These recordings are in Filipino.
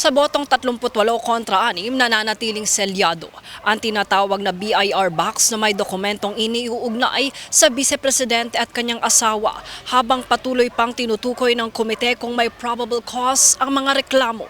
Sa botong 38 kontra 6, nananatiling selyado ang tinatawag na BIR box na may dokumentong iniuugnay sa Vice-Presidente at kanyang asawa habang patuloy pang tinutukoy ng komite kung may probable cause ang mga reklamo.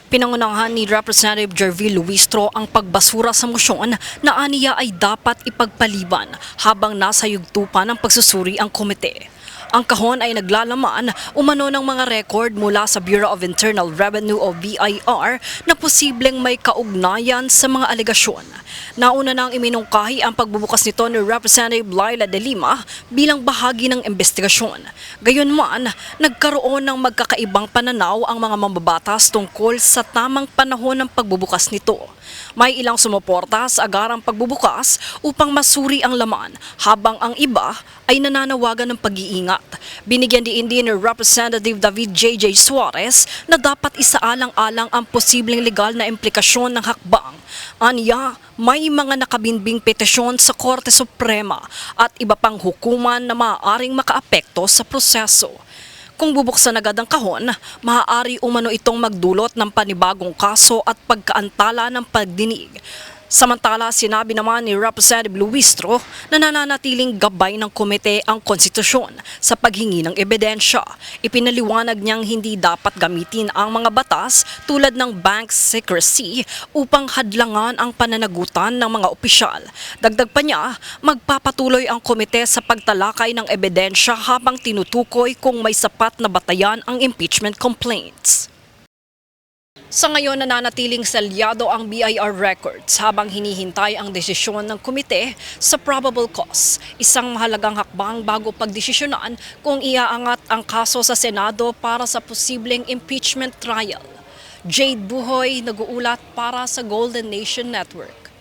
Pinangunahan ni Representative Jervil Luistro ang pagbasura sa mosyon na aniya ay dapat ipagpaliban habang nasa yugtupan ng pagsusuri ang komite. Ang kahon ay naglalaman umano ng mga record mula sa Bureau of Internal Revenue o BIR na posibleng may kaugnayan sa mga alegasyon. Nauna nang iminungkahi ang pagbubukas nito ni Representative Laila de Lima bilang bahagi ng investigasyon. Gayunman, nagkaroon ng magkakaibang pananaw ang mga mambabatas tungkol sa tamang panahon ng pagbubukas nito. May ilang sumuporta sa agarang pagbubukas upang masuri ang laman habang ang iba ay nananawagan ng pag-iingat. Binigyan din ni Representative David J.J. Suarez na dapat isaalang-alang ang posibleng legal na implikasyon ng hakbang. Aniya, may mga nakabinbing petisyon sa Korte Suprema at iba pang hukuman na maaaring makaapekto sa proseso. Kung bubuksan agad ang kahon, maaari umano itong magdulot ng panibagong kaso at pagkaantala ng pagdinig. Samantala, sinabi naman ni Representative Luistro na nananatiling gabay ng komite ang konstitusyon sa paghingi ng ebidensya. Ipinaliwanag niyang hindi dapat gamitin ang mga batas tulad ng bank secrecy upang hadlangan ang pananagutan ng mga opisyal. Dagdag pa niya, magpapatuloy ang komite sa pagtalakay ng ebidensya habang tinutukoy kung may sapat na batayan ang impeachment complaints. Sa ngayon, nananatiling selyado ang BIR records habang hinihintay ang desisyon ng komite sa probable cause. Isang mahalagang hakbang bago pagdesisyonan kung iaangat ang kaso sa Senado para sa posibleng impeachment trial. Jade Buhoy, nag-uulat para sa Golden Nation Network.